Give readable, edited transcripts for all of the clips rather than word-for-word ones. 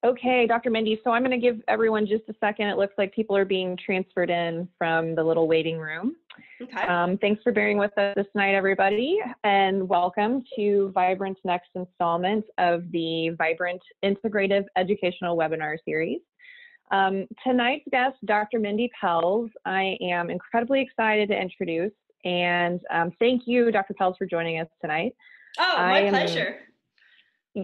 Okay, Dr. Mindy, so I'm going to give everyone just a second. It looks like people are being transferred in from the little waiting room. Okay. Thanks for bearing with us this night, everybody, and welcome to Vibrant's next installment of the Vibrant Integrative Educational Webinar Series. Tonight's guest, Dr. Mindy Pelz, I am incredibly excited to introduce, and thank you, Dr. Pelz, for joining us tonight. Oh, my pleasure.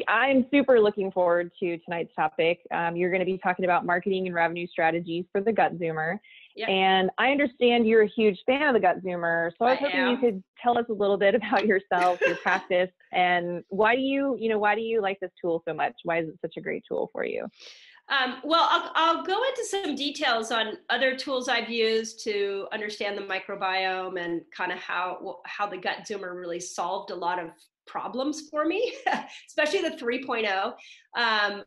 I'm super looking forward to tonight's topic. You're going to be talking about marketing and revenue strategies for the Gut Zoomer. Yep. And I understand you're a huge fan of the Gut Zoomer, so I was hoping you could tell us a little bit about yourself, your practice, and why do you like this tool so much? Why is it such a great tool for you? Well, I'll go into some details on other tools I've used to understand the microbiome and kind of how the Gut Zoomer really solved a lot of problems for me, especially the 3.0. I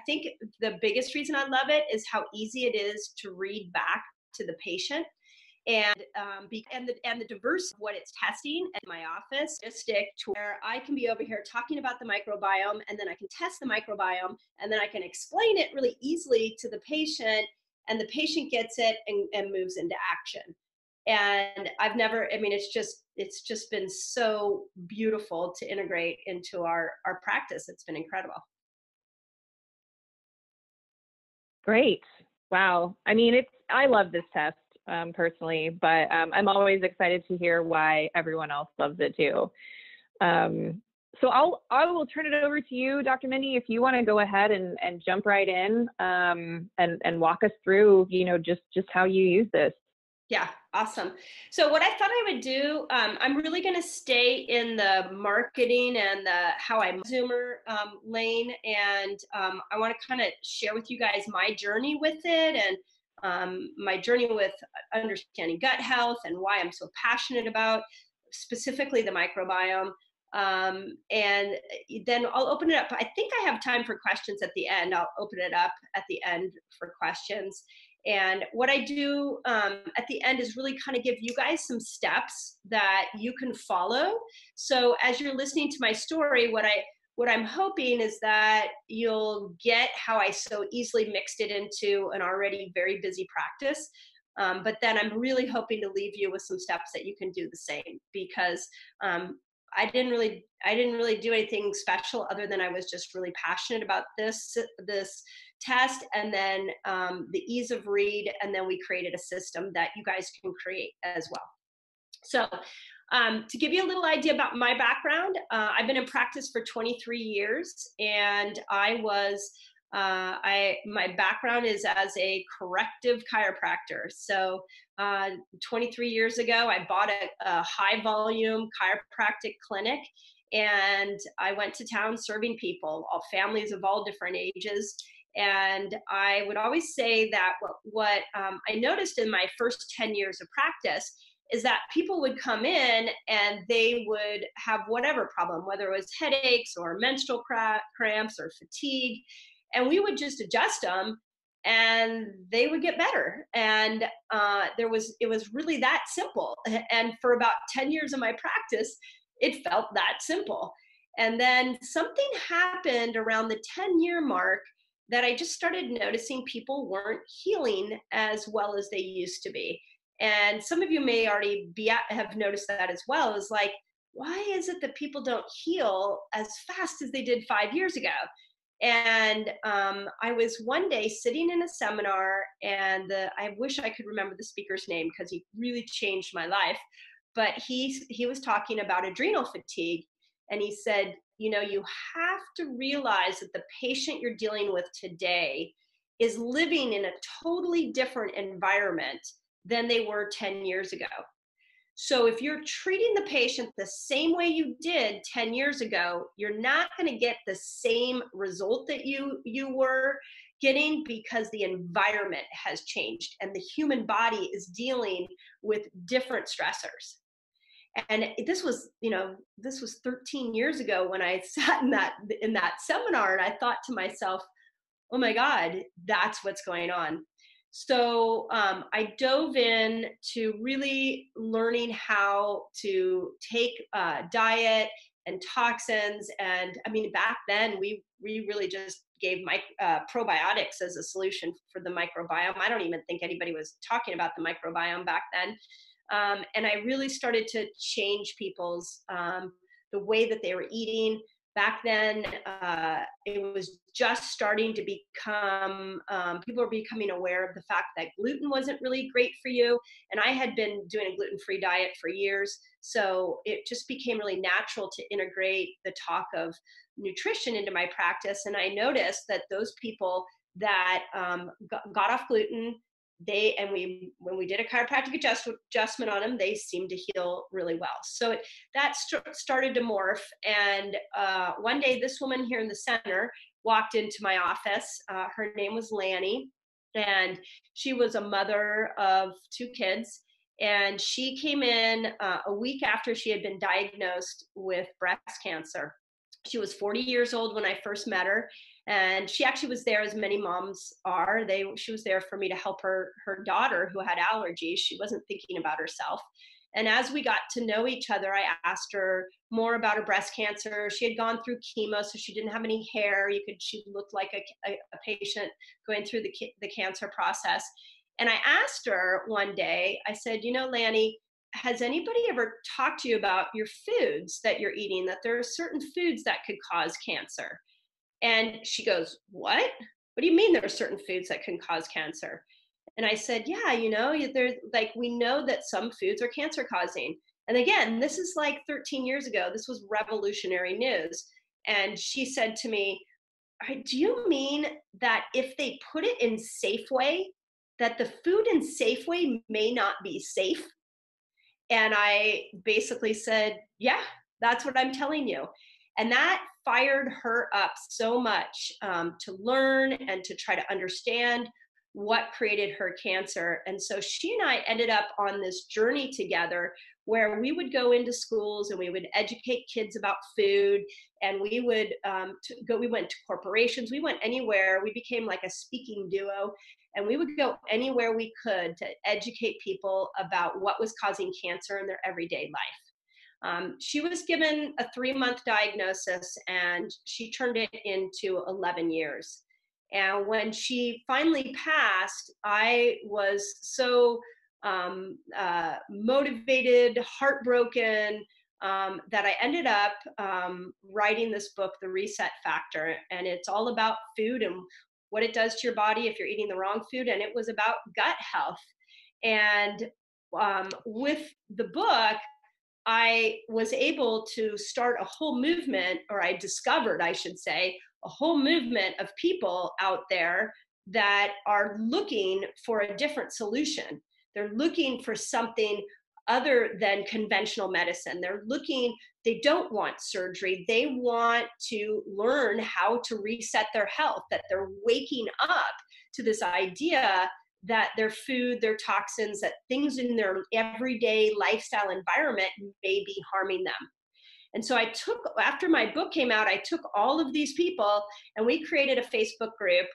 think the biggest reason I love it is how easy it is to read back to the patient. And the diversity of what it's testing at my office, just stick to where I can be over here talking about the microbiome, and then I can test the microbiome, and then I can explain it really easily to the patient, and the patient gets it and moves into action. And it's just been so beautiful to integrate into our practice. It's been incredible. Great. Wow. I mean, I love this test personally, but I'm always excited to hear why everyone else loves it too. So I will turn it over to you, Dr. Mindy, if you want to go ahead and jump right in and walk us through, just how you use this. Yeah, awesome. So what I thought I would do, I'm really going to stay in the marketing and the how I Zoomer lane, and I want to kind of share with you guys my journey with it and my journey with understanding gut health and why I'm so passionate about specifically the microbiome. And then I'll open it up. I think I have time for questions at the end. I'll open it up at the end for questions. And what I do at the end is really kind of give you guys some steps that you can follow. So as you're listening to my story, what I'm hoping is that you'll get how I so easily mixed it into an already very busy practice. But then I'm really hoping to leave you with some steps that you can do the same, because I didn't really do anything special other than I was just really passionate about this test, and then the ease of read, and then we created a system that you guys can create as well. So to give you a little idea about my background, I've been in practice for 23 years, and my background is as a corrective chiropractor. So 23 years ago, I bought a high volume chiropractic clinic, and I went to town serving people, all families of all different ages. And I would always say that what I noticed in my first 10 years of practice is that people would come in and they would have whatever problem, whether it was headaches or menstrual cramps or fatigue, and we would just adjust them and they would get better. And it was really that simple. And for about 10 years of my practice, it felt that simple. And then something happened around the 10-year mark that I just started noticing people weren't healing as well as they used to be. And some of you may already have noticed that as well. Is like, why is it that people don't heal as fast as they did 5 years ago? And I was one day sitting in a seminar, and I wish I could remember the speaker's name because he really changed my life. But he was talking about adrenal fatigue, and he said, you have to realize that the patient you're dealing with today is living in a totally different environment than they were 10 years ago. So if you're treating the patient the same way you did 10 years ago, you're not going to get the same result that you were getting, because the environment has changed and the human body is dealing with different stressors. And this was 13 years ago when I sat in that seminar, and I thought to myself, oh my God, that's what's going on. So I dove in to really learning how to take diet and toxins. And I mean, back then we really just gave probiotics as a solution for the microbiome. I don't even think anybody was talking about the microbiome back then. And I really started to change people's the way that they were eating. Back then, it was just starting to become, people were becoming aware of the fact that gluten wasn't really great for you. And I had been doing a gluten-free diet for years. So it just became really natural to integrate the talk of nutrition into my practice. And I noticed that those people that got off gluten, when we did a chiropractic adjustment on them, they seemed to heal really well. So that started to morph. And one day, this woman here in the center walked into my office. Her name was Lanny, and she was a mother of 2 kids. And she came in a week after she had been diagnosed with breast cancer. She was 40 years old when I first met her, and she actually was there, as many moms are. She was there for me to help her daughter who had allergies. She wasn't thinking about herself. And as we got to know each other, I asked her more about her breast cancer. She had gone through chemo, so she didn't have any hair. She looked like a patient going through the cancer process. And I asked her one day, I said, you know, Lanny, has anybody ever talked to you about your foods that you're eating, that there are certain foods that could cause cancer? And she goes, what? What do you mean there are certain foods that can cause cancer? And I said, yeah, you know, there's like, we know that some foods are cancer causing. And again, this is like 13 years ago. This was revolutionary news. And she said to me, do you mean that if they put it in Safeway, that the food in Safeway may not be safe? And I basically said, yeah, that's what I'm telling you. And that fired her up so much to learn and to try to understand what created her cancer. And so she and I ended up on this journey together where we would go into schools and we would educate kids about food. And we would we went to corporations, we went anywhere. We became like a speaking duo. And we would go anywhere we could to educate people about what was causing cancer in their everyday life. She was given a 3-month diagnosis, and she turned it into 11 years. And when she finally passed, I was so motivated, heartbroken, that I ended up writing this book, The Reset Factor. And it's all about food and what it does to your body if you're eating the wrong food. And it was about gut health. And with the book, I was able to start a whole movement, or I discovered, I should say, a whole movement of people out there that are looking for a different solution. They're looking for something other than conventional medicine. They don't want surgery. They want to learn how to reset their health, that they're waking up to this idea that their food, their toxins, that things in their everyday lifestyle environment may be harming them. And so after my book came out, I took all of these people and we created a Facebook group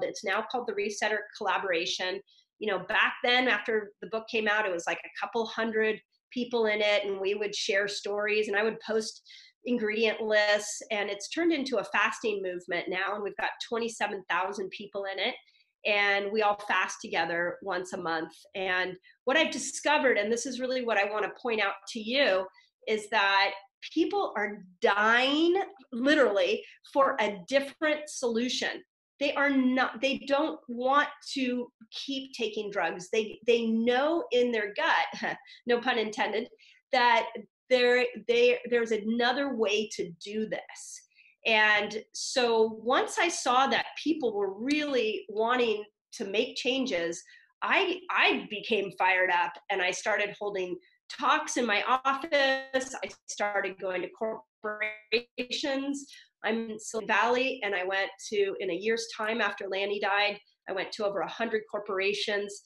it's now called the Resetter Collaboration. You know, back then, after the book came out, it was like a couple hundred people in it, and we would share stories, and I would post ingredient lists, and it's turned into a fasting movement now, and we've got 27,000 people in it, and we all fast together once a month. And what I've discovered, and this is really what I want to point out to you, is that people are dying literally for a different solution. They don't want to keep taking drugs. They know in their gut, no pun intended, that there's another way to do this. And so once I saw that people were really wanting to make changes, I became fired up, and I started holding talks in my office. I started going to corporations. I'm in Silicon Valley, and I went to, in a year's time after Lanny died, I went to over 100 corporations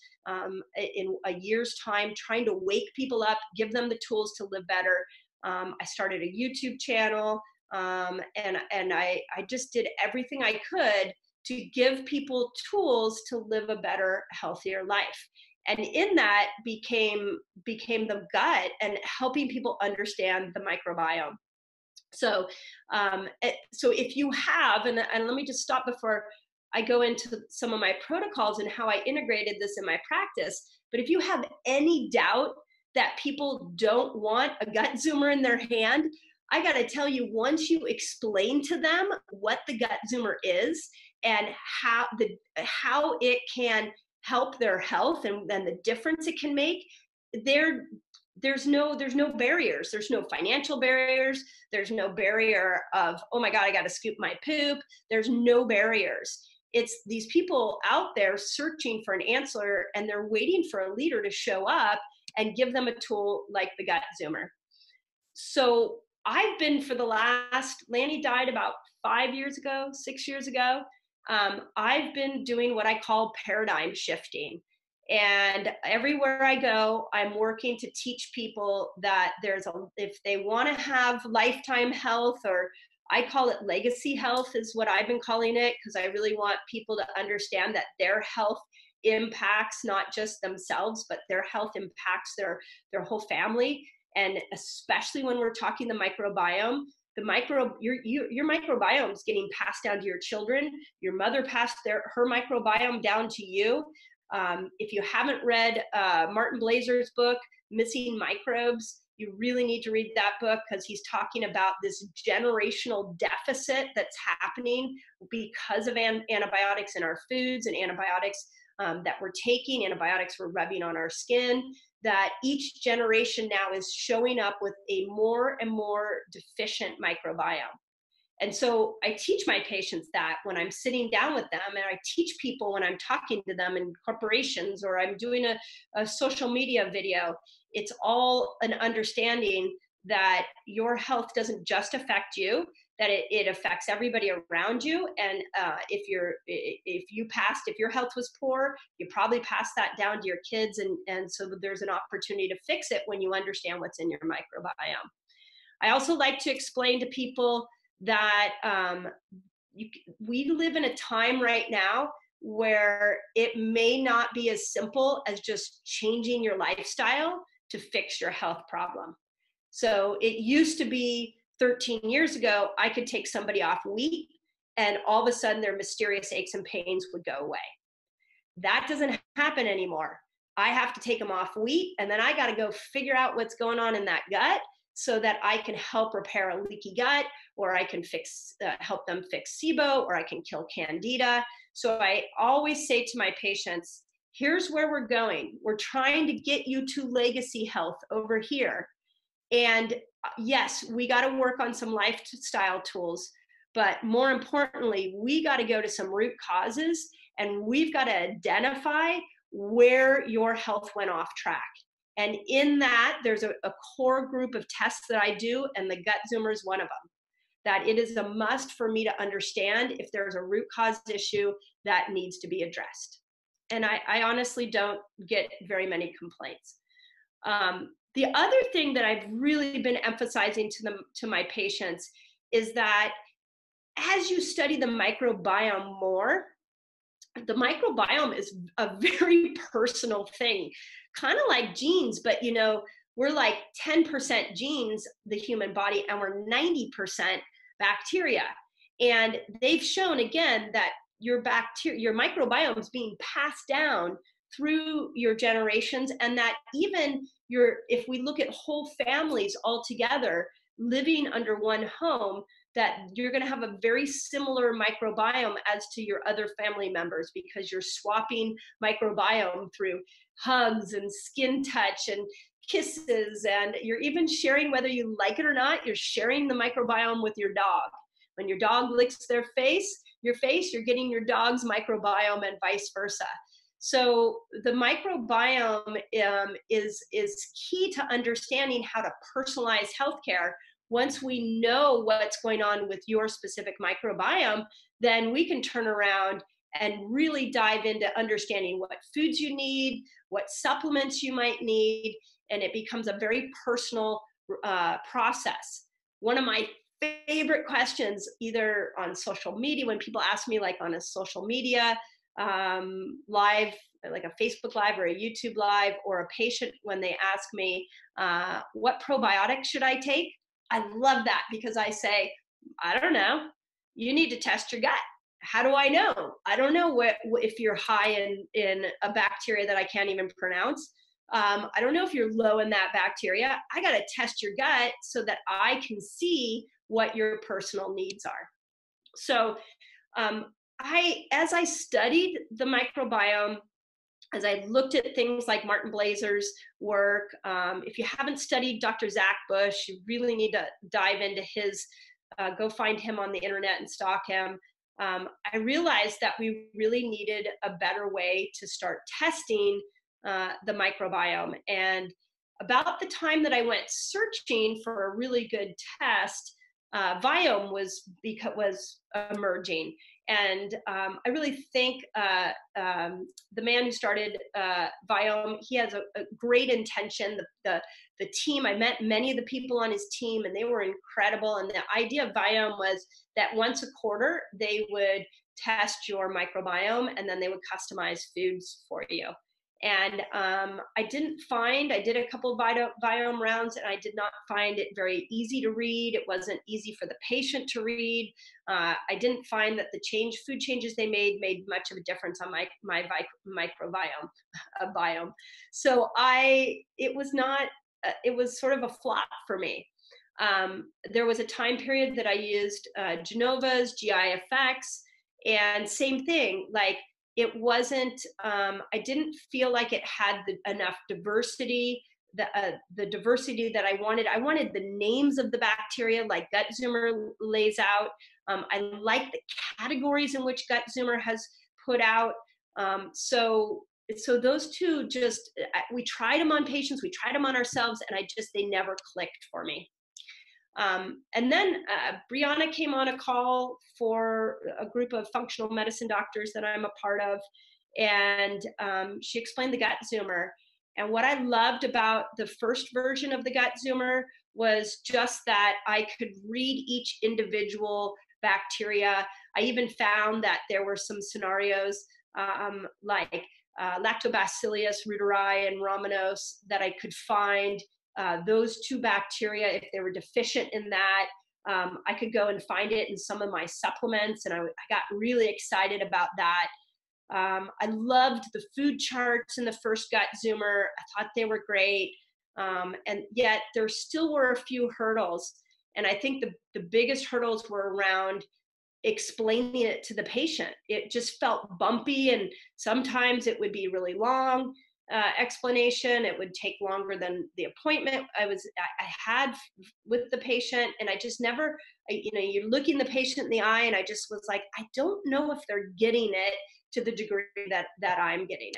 in a year's time, trying to wake people up, give them the tools to live better. I started a YouTube channel, and I just did everything I could to give people tools to live a better, healthier life. And in that became the gut and helping people understand the microbiome. So, so if you have, and let me just stop before I go into some of my protocols and how I integrated this in my practice. But if you have any doubt that people don't want a gut zoomer in their hand, I got to tell you, once you explain to them what the gut zoomer is and how it can help their health and the difference it can make, there's no barriers. There's no financial barriers. There's no barrier of, oh my God, I got to scoop my poop. There's no barriers. It's these people out there searching for an answer, and they're waiting for a leader to show up and give them a tool like the gut zoomer. So I've been, for the last, Lanny died about 6 years ago. I've been doing what I call paradigm shifting. And everywhere I go, I'm working to teach people that if they want to have lifetime health, or I call it legacy health is what I've been calling it, because I really want people to understand that their health impacts not just themselves, but their health impacts their whole family. And especially when we're talking the microbiome, your microbiome is getting passed down to your children. Your mother passed her microbiome down to you. If you haven't read Martin Blazer's book, Missing Microbes, you really need to read that book, because he's talking about this generational deficit that's happening because of antibiotics in our foods and antibiotics that we're taking, antibiotics we're rubbing on our skin, that each generation now is showing up with a more and more deficient microbiome. And so I teach my patients that when I'm sitting down with them, and I teach people when I'm talking to them in corporations, or I'm doing a social media video, it's all an understanding that your health doesn't just affect you, that it affects everybody around you. And if your health was poor, you probably passed that down to your kids. And so there's an opportunity to fix it when you understand what's in your microbiome. I also like to explain to people that we live in a time right now where it may not be as simple as just changing your lifestyle to fix your health problem. So it used to be 13 years ago, I could take somebody off wheat and all of a sudden their mysterious aches and pains would go away. That doesn't happen anymore. I have to take them off wheat, and then I got to go figure out what's going on in that gut so that I can help repair a leaky gut, or I can help them fix SIBO, or I can kill candida. So I always say to my patients, here's where we're going. We're trying to get you to legacy health over here. And yes, we got to work on some lifestyle tools, but more importantly, we got to go to some root causes, and we've got to identify where your health went off track. And in that, there's a core group of tests that I do, and the gut zoomer is one of them. That it is a must for me to understand if there's a root cause issue that needs to be addressed. And I honestly don't get very many complaints. The other thing that I've really been emphasizing to my patients is that as you study the microbiome more, the microbiome is a very personal thing, kind of like genes, but we're like 10% genes, the human body, and we're 90% bacteria. And they've shown again that your microbiome is being passed down through your generations, and that even if we look at whole families all together living under one home, that you're going to have a very similar microbiome as to your other family members, because you're swapping microbiome through hugs and skin touch and kisses, and you're even sharing, whether you like it or not, you're sharing the microbiome with your dog. When your dog licks your face, you're getting your dog's microbiome, and vice versa. So the microbiome is key to understanding how to personalize healthcare. Once we know what's going on with your specific microbiome, then we can turn around and really dive into understanding what foods you need, what supplements you might need, and it becomes a very personal process. One of my favorite questions, either on social media, when people ask me like on a social media live, like a Facebook live or a YouTube live, or a patient when they ask me, what probiotic should I take? I love that, because I say, I don't know. You need to test your gut. How do I know? I don't know if you're high in a bacteria that I can't even pronounce. I don't know if you're low in that bacteria. I got to test your gut so that I can see what your personal needs are. So as I studied the microbiome, as I looked at things like Martin Blazer's work, if you haven't studied Dr. Zach Bush, you really need to dive into his, go find him on the internet and stalk him. I realized that we really needed a better way to start testing the microbiome. And about the time that I went searching for a really good test, Viome was emerging. And I really think the man who started Viome, he has a great intention. The team, I met many of the people on his team, and they were incredible. And the idea of Viome was that once a quarter, they would test your microbiome, and then they would customize foods for you. And I did a couple of Viome rounds, and I did not find it very easy to read. It wasn't easy for the patient to read. I didn't find that the food changes they made much of a difference on my microbiome, Viome. So it was sort of a flop for me. There was a time period that I used Genova's GIFX, and same thing, like, it wasn't, I didn't feel like it had enough diversity, the diversity that I wanted. I wanted the names of the bacteria, like GutZoomer lays out. I like the categories in which GutZoomer has put out. So those two we tried them on patients, we tried them on ourselves, and they never clicked for me. And then Brianna came on a call for a group of functional medicine doctors that I'm a part of, and she explained the GutZoomer. And what I loved about the first version of the GutZoomer was just that I could read each individual bacteria. I even found that there were some scenarios like Lactobacillus reuteri and Rhamnosus that I could find those two bacteria, if they were deficient in that. I could go and find it in some of my supplements, and I got really excited about that. I loved the food charts in the first GutZoomer. I thought they were great, and yet there still were a few hurdles. And I think the biggest hurdles were around explaining it to the patient. It just felt bumpy, and sometimes it would be really long explanation. It would take longer than the appointment I had with the patient, and I just never, you're looking the patient in the eye, and I just was like, I don't know if they're getting it to the degree that I'm getting it.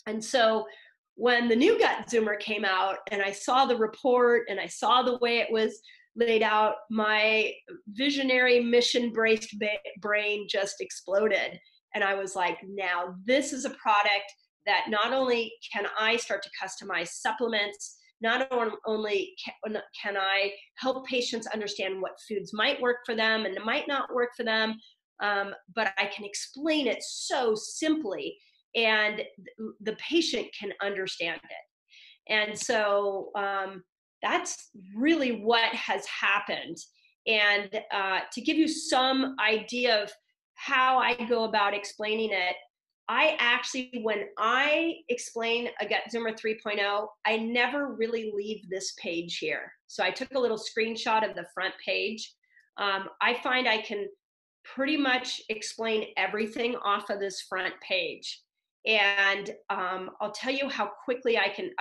And so when the new GutZoomer came out, and I saw the report, and I saw the way it was laid out, my visionary mission-braced brain just exploded. And I was like, now this is a product that not only can I start to customize supplements, not only can I help patients understand what foods might work for them and might not work for them, but I can explain it so simply, and the patient can understand it. And so that's really what has happened. And to give you some idea of how I go about explaining it, I actually, when I explain a GutZoomer 3.0, I never really leave this page here. So I took a little screenshot of the front page. I find I can pretty much explain everything off of this front page. And I'll tell you how quickly I can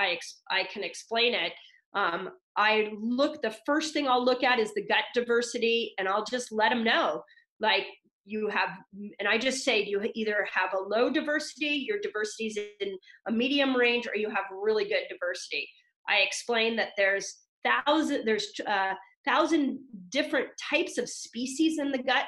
explain it. The first thing I'll look at is the gut diversity, and I'll just let them know, like, and I just say, you either have a low diversity, your diversity is in a medium range, or you have really good diversity. I explain that there's 1,000 different types of species in the gut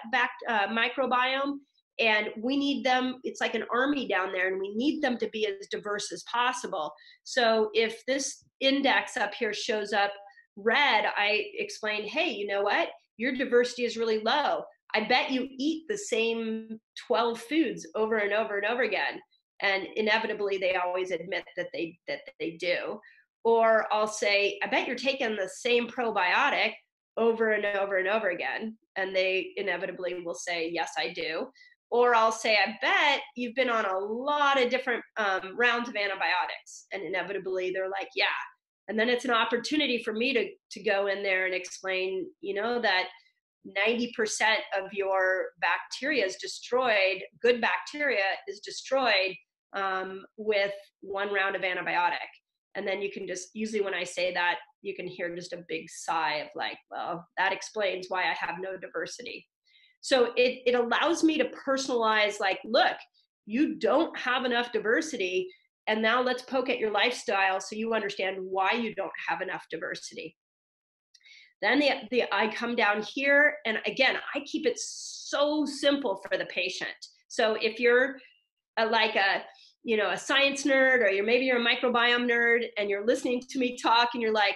microbiome, and we need them. It's like an army down there, and we need them to be as diverse as possible. So if this index up here shows up red, I explain, hey, you know what? your diversity is really low. I bet you eat the same 12 foods over and over and over again. And inevitably, they always admit that they do. Or I'll say, I bet you're taking the same probiotic over and over and over again. And they inevitably will say, yes, I do. Or I'll say, I bet you've been on a lot of different rounds of antibiotics. And inevitably, they're like, yeah. And then it's an opportunity for me to go in there and explain, that 90% of your bacteria is destroyed, good bacteria is destroyed with one round of antibiotic. And then you can just, usually when I say that, you can hear just a big sigh of like, well, that explains why I have no diversity. So it allows me to personalize, like, look, you don't have enough diversity, and now let's poke at your lifestyle so you understand why you don't have enough diversity. Then I come down here, and again, I keep it so simple for the patient. So if you're a science nerd, or maybe you're a microbiome nerd, and you're listening to me talk, and you're like,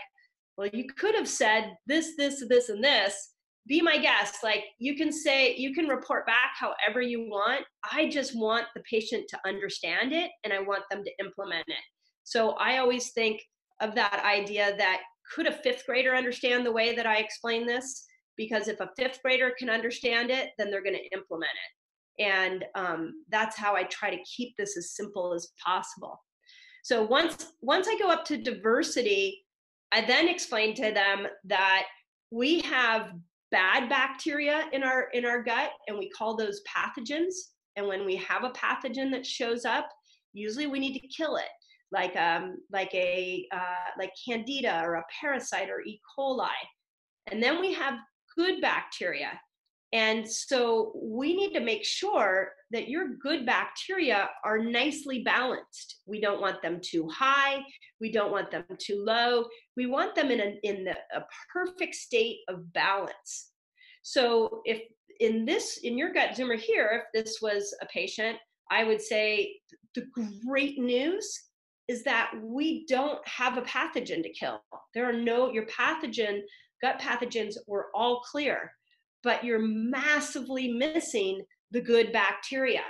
well, you could have said this, this, this, and this. Be my guest. Like, you can report back however you want. I just want the patient to understand it, and I want them to implement it. So I always think of that idea that, could a fifth grader understand the way that I explain this? Because if a fifth grader can understand it, then they're going to implement it. And that's how I try to keep this as simple as possible. So once I go up to diversity, I then explain to them that we have bad bacteria in our gut, and we call those pathogens. And when we have a pathogen that shows up, usually we need to kill it, like Candida or a parasite or E. coli. And then we have good bacteria. And so we need to make sure that your good bacteria are nicely balanced. We don't want them too high. We don't want them too low. We want them in a perfect state of balance. So if in your gut Zoomer here, if this was a patient, I would say the great news is that we don't have a pathogen to kill. Your gut pathogens were all clear, but you're massively missing the good bacteria.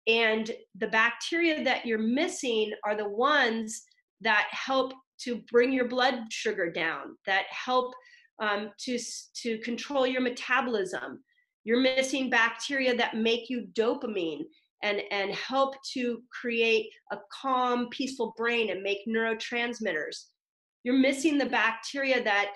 And the bacteria that you're missing are the ones that help to bring your blood sugar down, that help to control your metabolism. You're missing bacteria that make you dopamine and help to create a calm, peaceful brain and make neurotransmitters. You're missing the bacteria that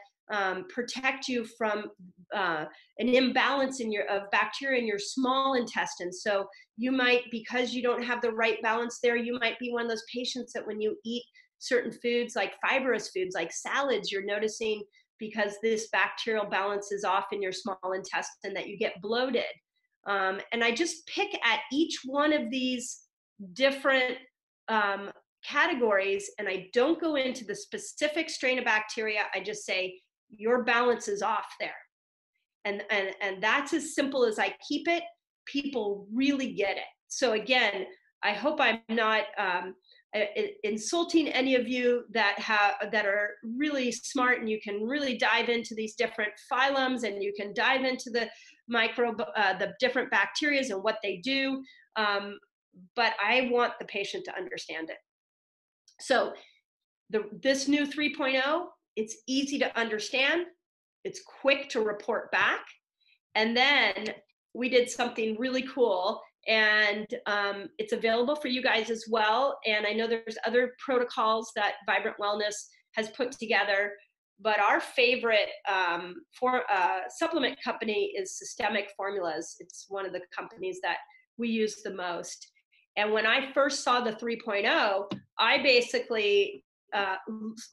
protect you from an imbalance of bacteria in your small intestine. So you might, because you don't have the right balance there, you might be one of those patients that when you eat certain foods, like fibrous foods, like salads, you're noticing, because this bacterial balance is off in your small intestine, that you get bloated. And I just pick at each one of these different categories, and I don't go into the specific strain of bacteria. I just say, your balance is off there. And that's as simple as I keep it. People really get it. So again, I hope I'm not insulting any of you that are really smart, and you can really dive into these different phylums, and you can dive into the different bacterias and what they do. But I want the patient to understand it. So this new 3.0, it's easy to understand. It's quick to report back. And then we did something really cool, and it's available for you guys as well. And I know there's other protocols that Vibrant Wellness has put together, but our favorite supplement company is Systemic Formulas. It's one of the companies that we use the most. And when I first saw the 3.0, I basically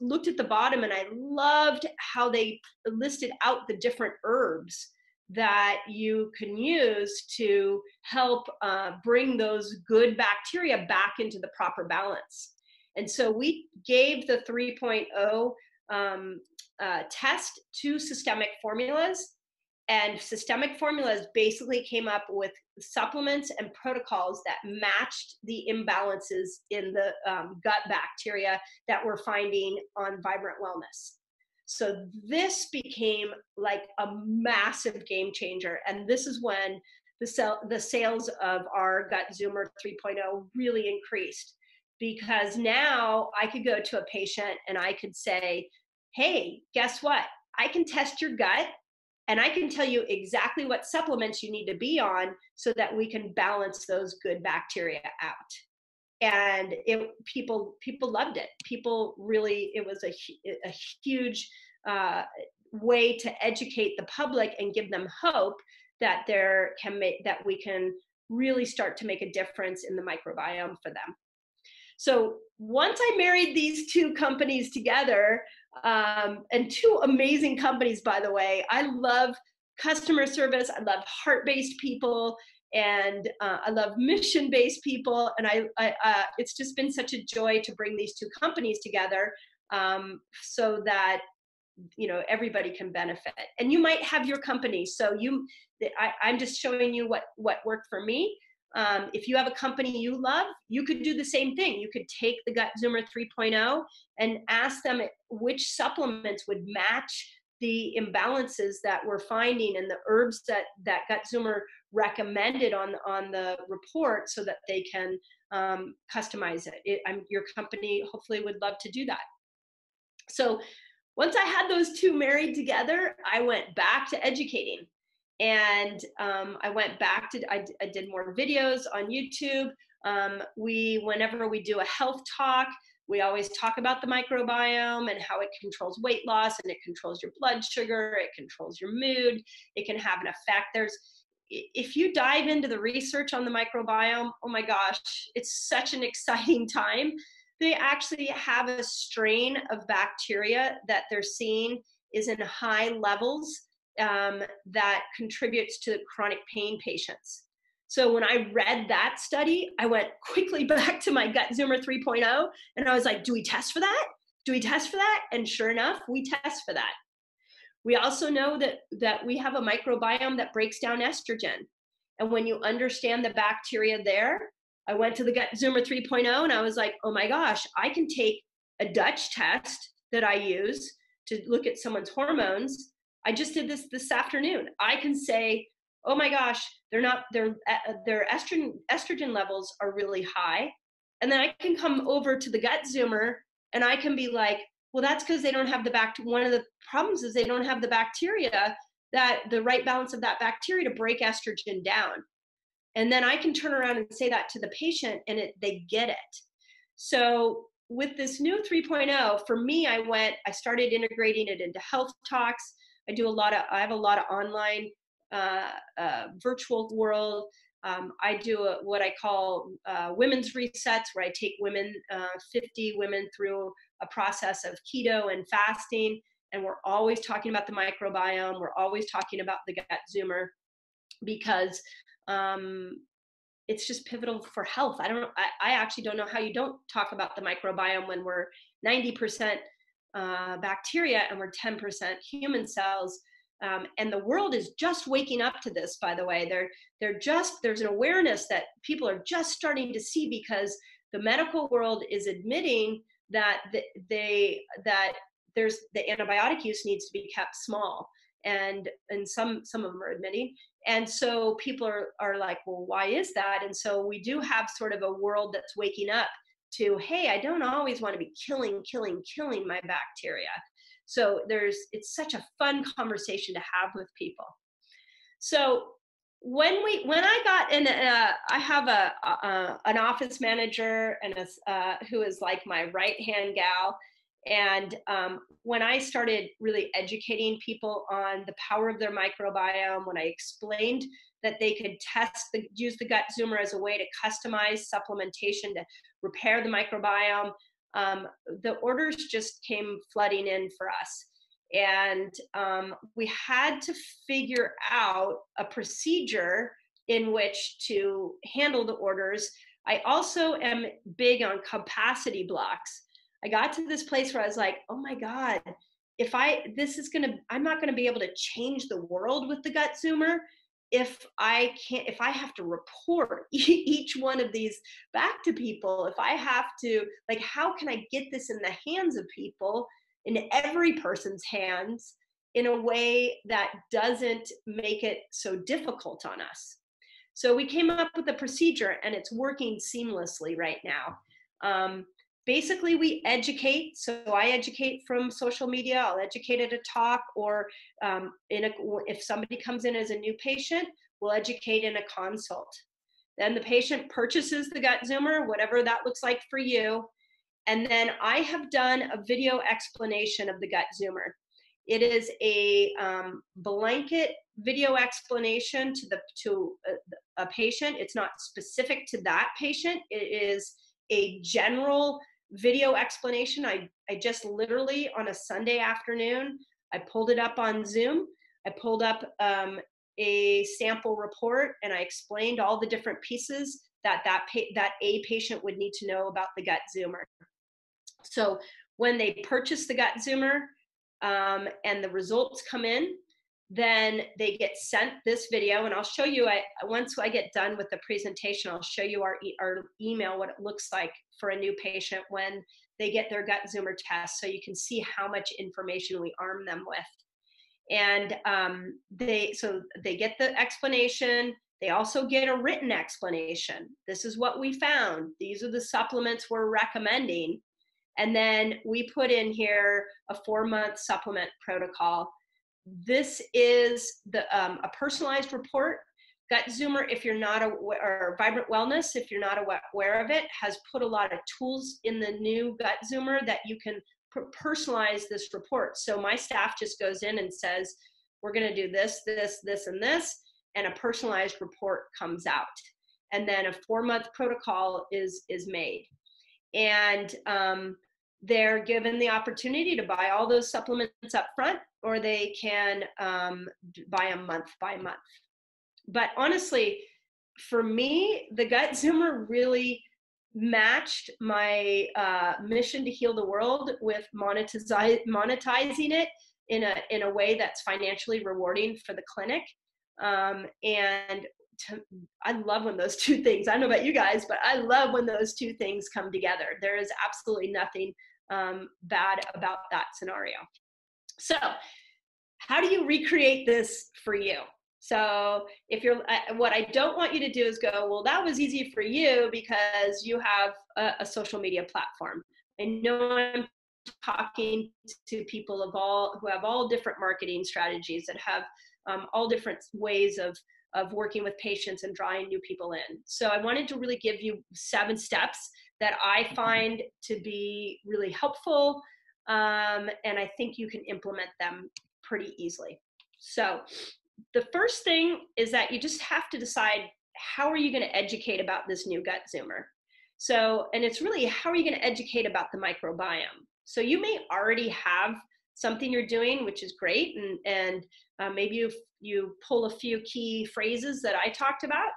looked at the bottom, and I loved how they listed out the different herbs that you can use to help bring those good bacteria back into the proper balance. And so we gave the 3.0 test to Systemic Formulas, and Systemic Formulas basically came up with supplements and protocols that matched the imbalances in the gut bacteria that we're finding on Vibrant Wellness. So this became like a massive game changer. And this is when the sales of our Gut Zoomer 3.0 really increased, because now I could go to a patient and I could say, hey, guess what? I can test your gut and I can tell you exactly what supplements you need to be on so that we can balance those good bacteria out. And people loved it. People really, it was a huge way to educate the public and give them hope that that we can really start to make a difference in the microbiome for them. So once I married these two companies together, and two amazing companies, by the way, I love customer service, I love heart-based people, and I love mission-based people, and it's just been such a joy to bring these two companies together, so that everybody can benefit. And you might have your company, so I'm just showing you what worked for me. If you have a company you love, you could do the same thing. You could take the Gut Zoomer 3.0 and ask them which supplements would match the imbalances that we're finding and the herbs that Gut Zoomer recommended on the report, so that they can customize it. Your company hopefully would love to do that. So once I had those two married together, I went back to educating. And I went back to, I did more videos on YouTube. Whenever we do a health talk, we always talk about the microbiome and how it controls weight loss, and it controls your blood sugar, it controls your mood, it can have an effect. If you dive into the research on the microbiome, oh my gosh, it's such an exciting time. They actually have a strain of bacteria that they're seeing is in high levels that contributes to chronic pain patients. So when I read that study, I went quickly back to my Gut Zoomer 3.0 and I was like, do we test for that? Do we test for that? And sure enough, we test for that. We also know that we have a microbiome that breaks down estrogen. And when you understand the bacteria there, I went to the Gut Zoomer 3.0 and I was like, oh my gosh, I can take a Dutch test that I use to look at someone's hormones. I just did this afternoon. I can say, oh my gosh, their estrogen levels are really high. And then I can come over to the Gut Zoomer and I can be like, well, that's because they don't have one of the problems is they don't have the bacteria, the right balance of that bacteria to break estrogen down. And then I can turn around and say that to the patient and they get it. So with this new 3.0, for me, I started integrating it into health talks. I have a lot of online virtual world. I do what I call women's resets, where I take 50 women through a process of keto and fasting. And we're always talking about the microbiome. We're always talking about the Gut Zoomer, because it's just pivotal for health. I actually don't know how you don't talk about the microbiome when we're 90% bacteria and we're 10% human cells. And the world is just waking up to this, by the way. There's an awareness that people are just starting to see, because the medical world is admitting that the antibiotic use needs to be kept small. And some of them are admitting. And so people are like, well, why is that? And so we do have sort of a world that's waking up to, hey, I don't always want to be killing my bacteria. So it's such a fun conversation to have with people. So when I got in, I have an office manager and who is like my right-hand gal. And when I started really educating people on the power of their microbiome, when I explained that they could use the Gut Zoomer as a way to customize supplementation to repair the microbiome, the orders just came flooding in for us. And we had to figure out a procedure in which to handle the orders. I also am big on capacity blocks. I got to this place where I was like, oh my God, I'm not going to be able to change the world with the Gut Zoomer if I have to report each one of these back to people. If I have to, how can I get this in the hands of people in every person's hands in a way that doesn't make it so difficult on us. So we came up with a procedure, and it's working seamlessly right now. Basically, we educate. So I educate from social media. I'll educate at a talk, or if somebody comes in as a new patient, we'll educate in a consult. Then the patient purchases the gut zoomer, whatever that looks like for you. And then I have done a video explanation of the gut zoomer. It is a blanket video explanation to a patient. It's not specific to that patient. It is a general video explanation. I just literally on a Sunday afternoon, I pulled it up on Zoom. I pulled up a sample report, and I explained all the different pieces that a patient would need to know about the gut zoomer. So when they purchase the gut zoomer and the results come in, then they get sent this video, and I'll show you, once I get done with the presentation, I'll show you our email, what it looks like for a new patient when they get their gut zoomer test, so you can see how much information we arm them with. And they get the explanation. They also get a written explanation. This is what we found. These are the supplements we're recommending. And then we put in here a 4-month supplement protocol. This is a personalized report. Gut Zoomer, if you're not aware, or Vibrant Wellness, if you're not aware of it, has put a lot of tools in the new Gut Zoomer that you can personalize this report. So my staff just goes in and says, we're going to do this, this, this, and this, and a personalized report comes out. And then a 4-month protocol is made. And they're given the opportunity to buy all those supplements up front, or they can buy them month by month. But honestly, for me, the Gut Zoomer really matched my mission to heal the world with monetizing it in a way that's financially rewarding for the clinic. I love when those two things, I don't know about you guys, but I love when those two things come together. There is absolutely nothing bad about that scenario. So how do you recreate this for you? So if you're, what I don't want you to do is go, well, that was easy for you because you have a social media platform. I know I'm talking to people who have all different marketing strategies, that have all different ways of working with patients and drawing new people in. So I wanted to really give you 7 steps that I find to be really helpful, and I think you can implement them pretty easily. So the first thing is that you just have to decide, how are you going to educate about this new gut zoomer? So, and it's really, how are you going to educate about the microbiome? So you may already have something you're doing, which is great, and maybe you pull a few key phrases that I talked about.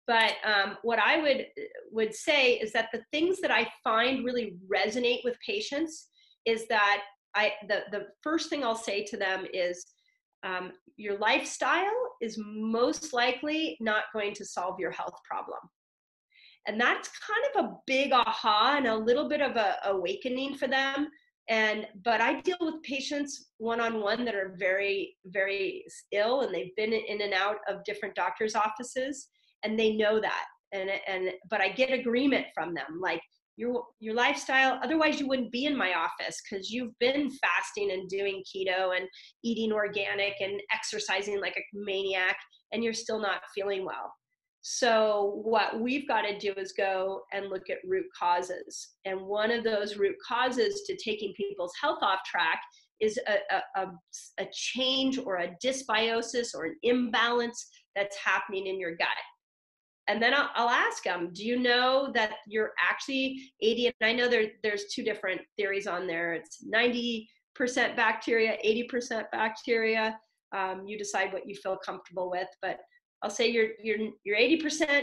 But what I would say is that the things that I find really resonate with patients is that the first thing I'll say to them is, your lifestyle is most likely not going to solve your health problem. And that's kind of a big aha and a little bit of a awakening for them. But I deal with patients one-on-one that are very, very ill, and they've been in and out of different doctors' offices, and they know that. But I get agreement from them, like, your lifestyle, otherwise you wouldn't be in my office, because you've been fasting and doing keto and eating organic and exercising like a maniac, and you're still not feeling well. So what we've got to do is go and look at root causes. And one of those root causes to taking people's health off track is a change or a dysbiosis or an imbalance that's happening in your gut. And then I'll ask them, do you know that you're actually 80? And I know there's 2 different theories on there. It's 90% bacteria, 80% bacteria. You decide what you feel comfortable with. But I'll say you're 80%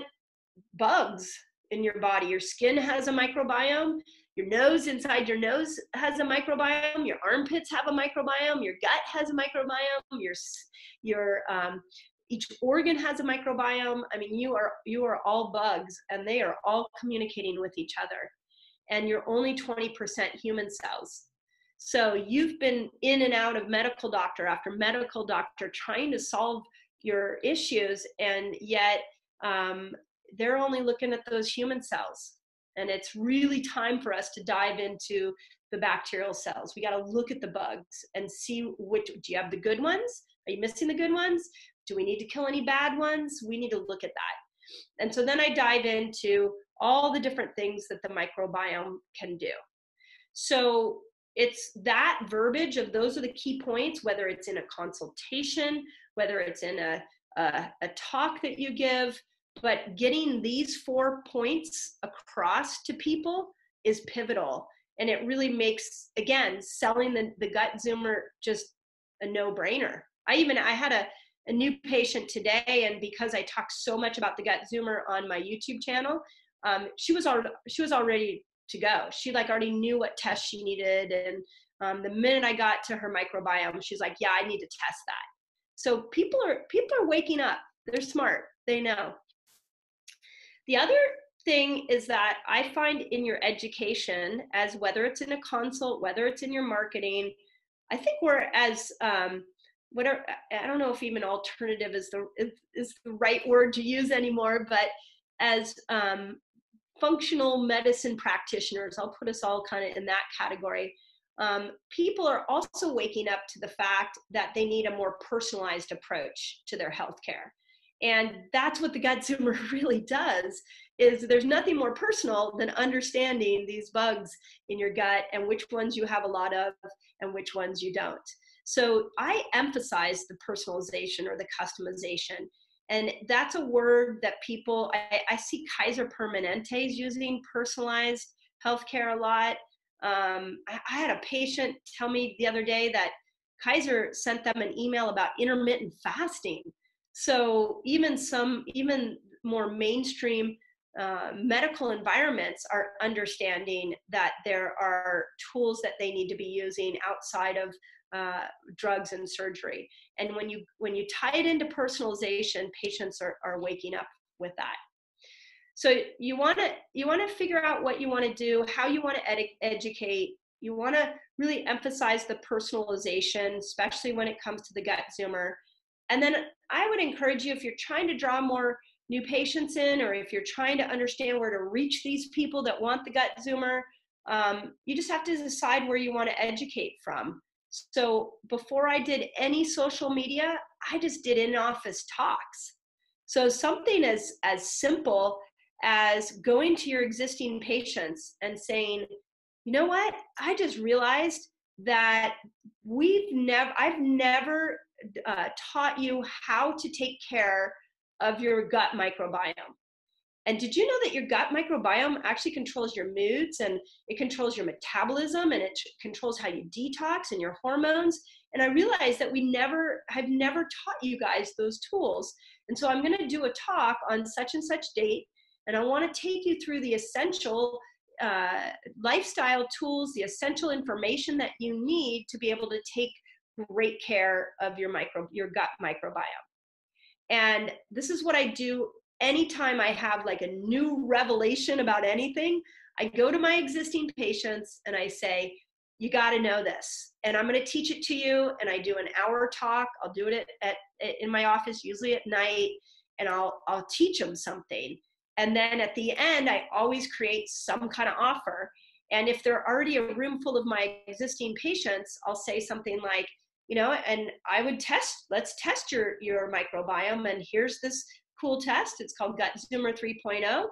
bugs in your body. Your skin has a microbiome. Your nose, inside your nose, has a microbiome. Your armpits have a microbiome. Your gut has a microbiome. Each organ has a microbiome. I mean, you are all bugs, and they are all communicating with each other. And you're only 20% human cells. So you've been in and out of medical doctor after medical doctor trying to solve your issues, and yet they're only looking at those human cells. And it's really time for us to dive into the bacterial cells. We got to look at the bugs and see which, do you have the good ones? Are you missing the good ones? Do we need to kill any bad ones? We need to look at that. And so then I dive into all the different things that the microbiome can do. So it's that verbiage of those are the key points, whether it's in a consultation, whether it's in a talk that you give, but getting these 4 points across to people is pivotal. And it really makes, again, selling the gut zoomer just a no-brainer. I had a new patient today, and because I talked so much about the gut zoomer on my YouTube channel, she was already to go. She already knew what test she needed. And the minute I got to her microbiome, she's like, yeah, I need to test that. So people are waking up. They're smart. They know. The other thing is that I find in your education, as whether it's in a consult, whether it's in your marketing, I think we're as whatever, I don't know if even alternative is the right word to use anymore, but as functional medicine practitioners, I'll put us all kind of in that category. People are also waking up to the fact that they need a more personalized approach to their healthcare. And that's what the gut zoomer really does, is there's nothing more personal than understanding these bugs in your gut and which ones you have a lot of and which ones you don't. So I emphasize the personalization or the customization. And that's a word that people, I see Kaiser Permanente's using personalized healthcare a lot. I had a patient tell me the other day that Kaiser sent them an email about intermittent fasting. So even more mainstream medical environments are understanding that there are tools that they need to be using outside of drugs and surgery. And when you tie it into personalization, patients are waking up with that. So you want to figure out what you want to do, how you want to educate. You want to really emphasize the personalization, especially when it comes to the gut zoomer. And then I would encourage you, if you're trying to draw more new patients in, or if you're trying to understand where to reach these people that want the gut zoomer, you just have to decide where you want to educate from. So before I did any social media, I just did in-office talks. So something as simple as going to your existing patients and saying, you know what, I just realized that I've never taught you how to take care of your gut microbiome. And did you know that your gut microbiome actually controls your moods, and it controls your metabolism, and it controls how you detox and your hormones? And I realized that I've never taught you guys those tools. And so I'm going to do a talk on such and such date, and I want to take you through the essential lifestyle tools, the essential information that you need to be able to take great care of your gut microbiome. And this is what I do anytime I have like a new revelation about anything. I go to my existing patients and I say, you got to know this, and I'm going to teach it to you. And I do an hour talk. I'll do it in my office, usually at night, and I'll teach them something. And then at the end, I always create some kind of offer. And if they're already a room full of my existing patients, I'll say something like, and I would let's test your microbiome. And here's this cool test. It's called Gut Zoomer 3.0.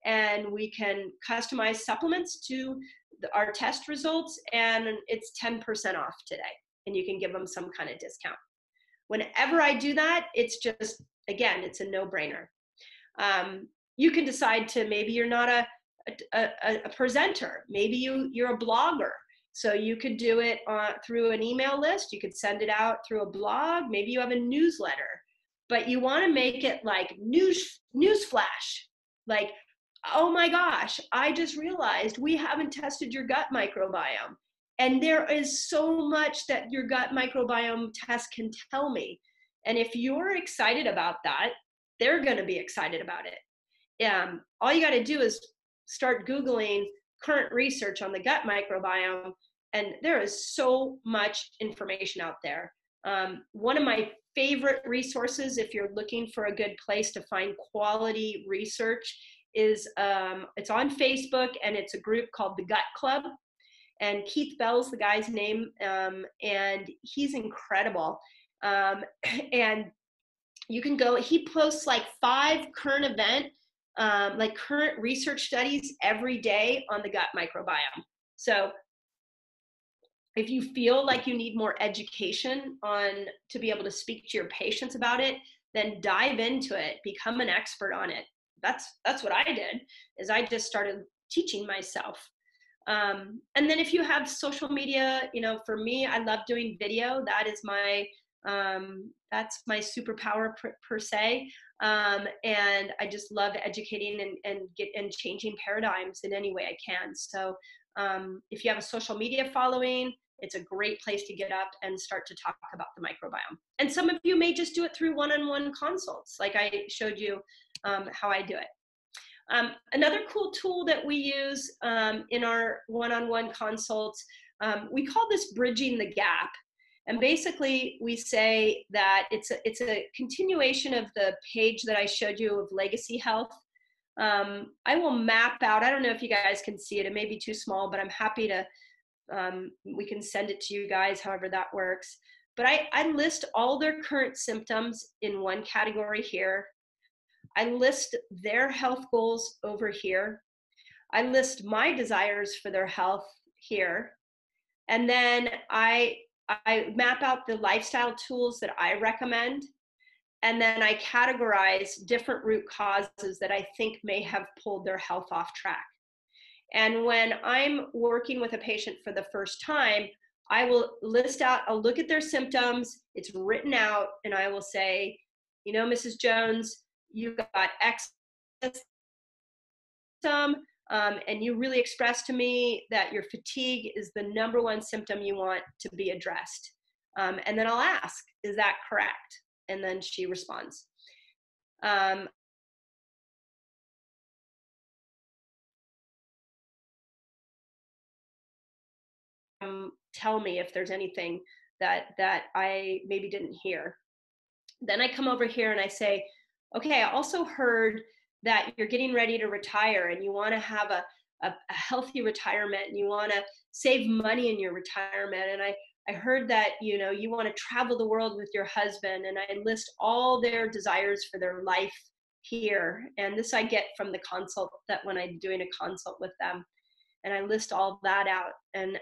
And we can customize supplements to our test results. And it's 10% off today. And you can give them some kind of discount. Whenever I do that, it's just, again, it's a no-brainer. You can decide to, maybe you're not a presenter. Maybe you're a blogger. So you could do it through an email list. You could send it out through a blog. Maybe you have a newsletter, but you want to make it like newsflash. Like, oh my gosh, I just realized we haven't tested your gut microbiome. And there is so much that your gut microbiome test can tell me. And if you're excited about that, they're going to be excited about it. All you got to do is start Googling current research on the gut microbiome, and there is so much information out there. One of my favorite resources, if you're looking for a good place to find quality research, is it's on Facebook, and it's a group called the Gut Club. And Keith Bell's the guy's name, and he's incredible. And you can go, he posts like 5 current event, like current research studies every day on the gut microbiome. So if you feel like you need more education on to be able to speak to your patients about it, then dive into it, become an expert on it. That's what I did, is I just started teaching myself. And then if you have social media, you know, for me, I love doing video. That is my, that's my superpower per se. And I just love educating and changing paradigms in any way I can. So if you have a social media following, it's a great place to get up and start to talk about the microbiome. And some of you may just do it through one-on-one consults, like I showed you how I do it. Another cool tool that we use in our one-on-one consults, we call this bridging the gap. And basically we say that it's a continuation of the page that I showed you of legacy health. I will map out, I don't know if you guys can see it, it may be too small, but I'm happy to, we can send it to you guys, however that works. But I list all their current symptoms in one category here. I list their health goals over here. I list my desires for their health here. And then I map out the lifestyle tools that I recommend. And then I categorize different root causes that I think may have pulled their health off track. And when I'm working with a patient for the first time, I will list out, I'll look at their symptoms, it's written out, and I will say, you know, Mrs. Jones, you've got X symptom, and you really expressed to me that your fatigue is the #1 symptom you want to be addressed. And then I'll ask, is that correct? And then she responds. Tell me if there's anything that I maybe didn't hear. Then I come over here and I say, okay, I also heard that you're getting ready to retire and you want to have a healthy retirement and you want to save money in your retirement. And I heard that, you know, you want to travel the world with your husband, and I list all their desires for their life here. And this I get from the consult, that when I'm doing a consult with them, and I list all that out. And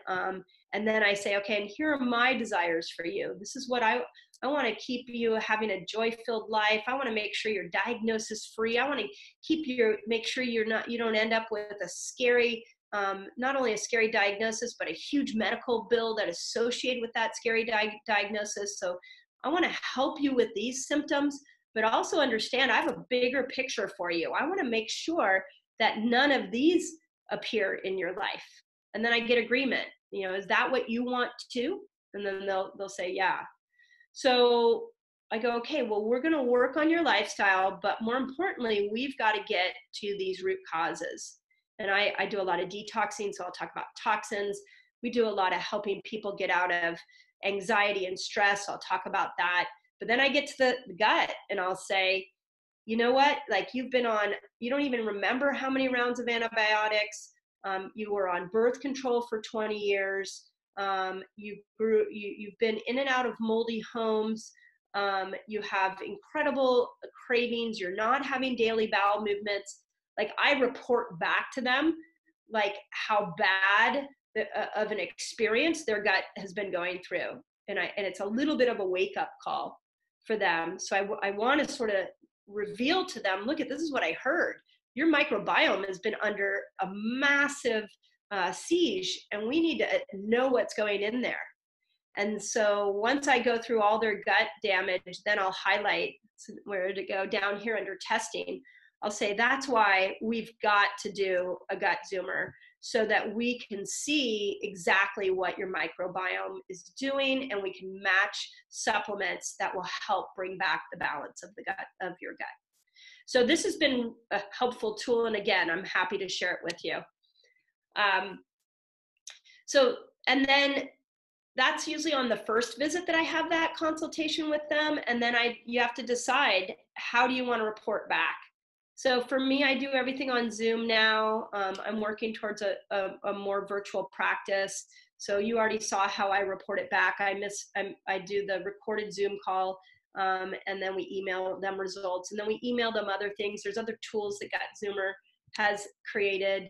then I say, okay, and here are my desires for you. This is what I want to keep you having a joy-filled life. I want to make sure you're diagnosis free. I want to make sure you don't end up with a scary, not only a scary diagnosis, but a huge medical bill that is associated with that scary diagnosis. So I want to help you with these symptoms, but also understand I have a bigger picture for you. I want to make sure that none of these appear in your life. And then I get agreement. You know, is that what you want too? And then they'll say, yeah. So I go, okay, well, we're going to work on your lifestyle, but more importantly, we've got to get to these root causes. And I do a lot of detoxing, so I'll talk about toxins. We do a lot of helping people get out of anxiety and stress. I'll talk about that. But then I get to the gut and I'll say, you know what, like you don't even remember how many rounds of antibiotics. You were on birth control for 20 years. You've been in and out of moldy homes. You have incredible cravings. You're not having daily bowel movements. Like I report back to them, like how bad of an experience their gut has been going through. And it's a little bit of a wake up call for them. So I want to sort of reveal to them, look, this is what I heard. Your microbiome has been under a massive siege, and we need to know what's going in there. And so once I go through all their gut damage, then I'll highlight where to go down here under testing. I'll say that's why we've got to do a gut zoomer, so that we can see exactly what your microbiome is doing, and we can match supplements that will help bring back the balance of the gut, of your gut. So this has been a helpful tool, and again, I'm happy to share it with you. So And then that's usually on the first visit that I have that consultation with them. And then you have to decide, how do you want to report back? So for me, I do everything on Zoom now. I'm working towards a more virtual practice. So you already saw how I report it back. I do the recorded Zoom call, and then we email them results, and then we email them other things. There's other tools that GutZoomer has created.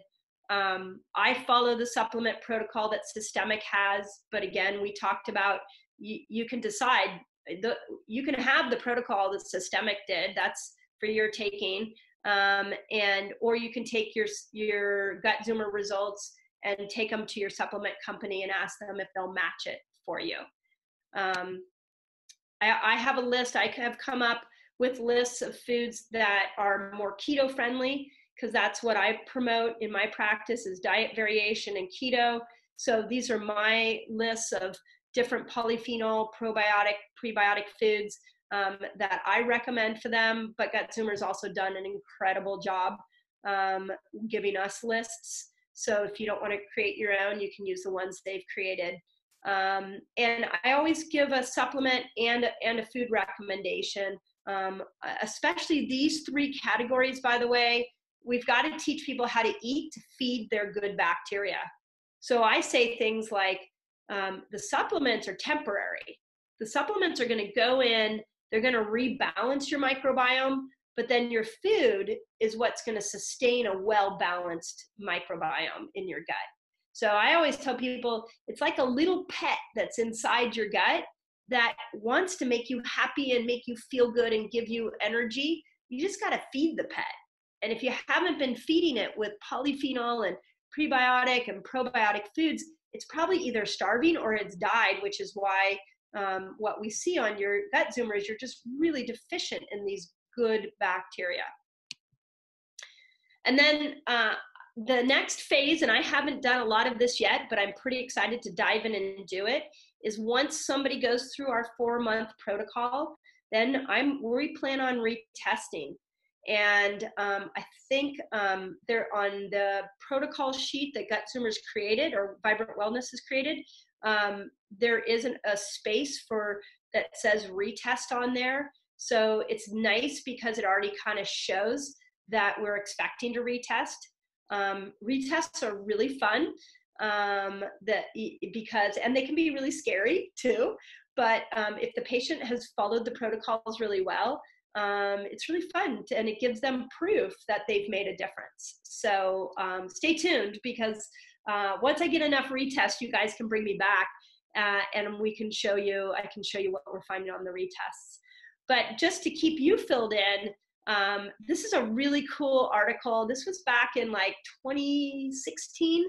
I follow the supplement protocol that Systemic has, but again, we talked about, you can decide, you can have the protocol that Systemic did, that's for your taking, or you can take your GutZoomer results and take them to your supplement company and ask them if they'll match it for you. I have a list. I have come up with lists of foods that are more keto friendly, because that's what I promote in my practice, is diet variation and keto. So these are my lists of different polyphenol, probiotic, prebiotic foods that I recommend for them. But GutZoomer's also done an incredible job giving us lists. So if you don't want to create your own, you can use the ones they've created. And I always give a supplement and a food recommendation, especially these three categories, by the way. We've got to teach people how to eat to feed their good bacteria. So I say things like, the supplements are temporary. The supplements are going to go in, they're going to rebalance your microbiome, but then your food is what's going to sustain a well-balanced microbiome in your gut. So I always tell people, it's like a little pet that's inside your gut that wants to make you happy and make you feel good and give you energy. You just got to feed the pet. And if you haven't been feeding it with polyphenol and prebiotic and probiotic foods, it's probably either starving or it's died, which is why what we see on your GutZoomer is you're just really deficient in these good bacteria. And then the next phase, and I haven't done a lot of this yet, but I'm pretty excited to dive in and do it, is once somebody goes through our 4-month protocol, then we plan on retesting. And I think they're on the protocol sheet that GutZoomer's created, or Vibrant Wellness has created. There isn't a space that says retest on there. So it's nice because it already kind of shows that we're expecting to retest. Retests are really fun because they can be really scary too. But if the patient has followed the protocols really well, it's really fun and it gives them proof that they've made a difference. So stay tuned, because once I get enough retests, you guys can bring me back and I can show you what we're finding on the retests. But just to keep you filled in, this is a really cool article. This was back in like 2016.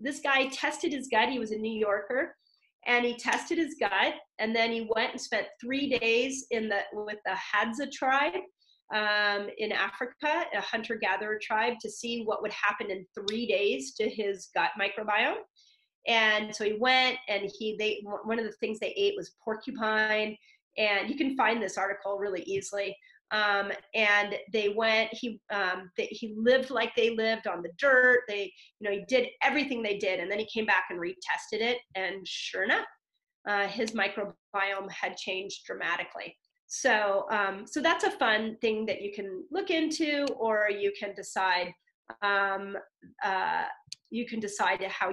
This guy tested his gut. He was a New Yorker. And he tested his gut, and then he went and spent 3 days with the Hadza tribe in Africa, a hunter-gatherer tribe, to see what would happen in 3 days to his gut microbiome. And so he went, and one of the things they ate was porcupine, and you can find this article really easily. And they went, he lived like they lived on the dirt. He did everything they did. And then he came back and retested it. And sure enough, his microbiome had changed dramatically. So, so that's a fun thing that you can look into, or you can decide, how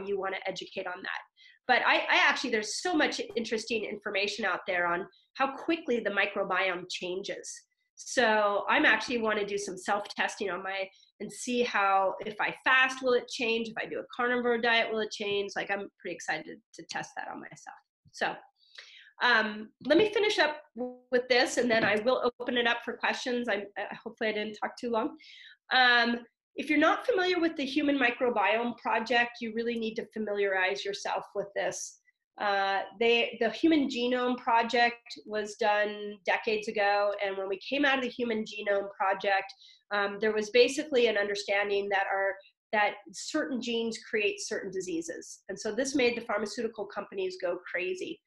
you want to educate on that. But I actually, there's so much interesting information out there on how quickly the microbiome changes. So I'm actually want to do some self-testing and see how, if I fast, will it change? If I do a carnivore diet, will it change? Like, I'm pretty excited to test that on myself. So let me finish up with this, and then I will open it up for questions. Hopefully I didn't talk too long. If you're not familiar with the Human Microbiome Project, you really need to familiarize yourself with this. The Human Genome Project was done decades ago, and when we came out of the Human Genome Project, there was basically an understanding that certain genes create certain diseases, and so this made the pharmaceutical companies go crazy.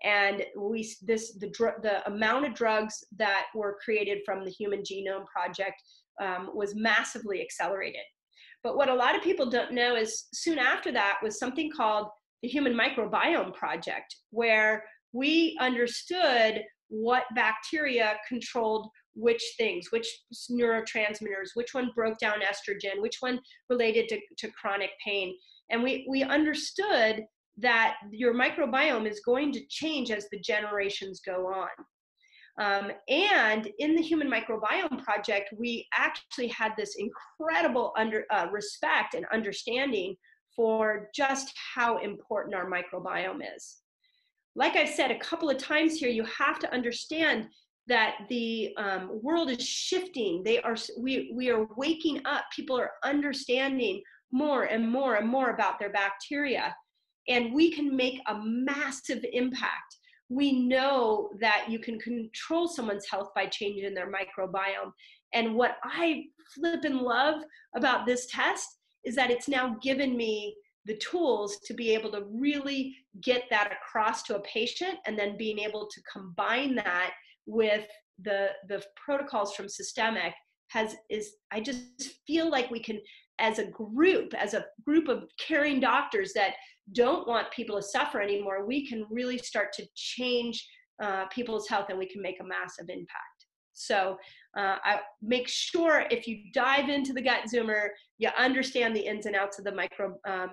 And the amount of drugs that were created from the Human Genome Project was massively accelerated. But what a lot of people don't know is soon after that was something called the Human Microbiome Project, where we understood what bacteria controlled which things, which neurotransmitters, which one broke down estrogen, which one related to chronic pain. And we understood that your microbiome is going to change as the generations go on. And in the Human Microbiome Project, we actually had this incredible respect and understanding for just how important our microbiome is. Like I've said a couple of times here, you have to understand that the world is shifting. We are waking up. People are understanding more and more and more about their bacteria, and we can make a massive impact. We know that you can control someone's health by changing their microbiome. And what I flippin' love about this test is that it's now given me the tools to be able to really get that across to a patient, and then being able to combine that with the protocols from Systemic I just feel like we can, as a group of caring doctors that don't want people to suffer anymore, we can really start to change people's health, and we can make a massive impact. So I make sure if you dive into the Gut Zoomer, you understand the ins and outs of the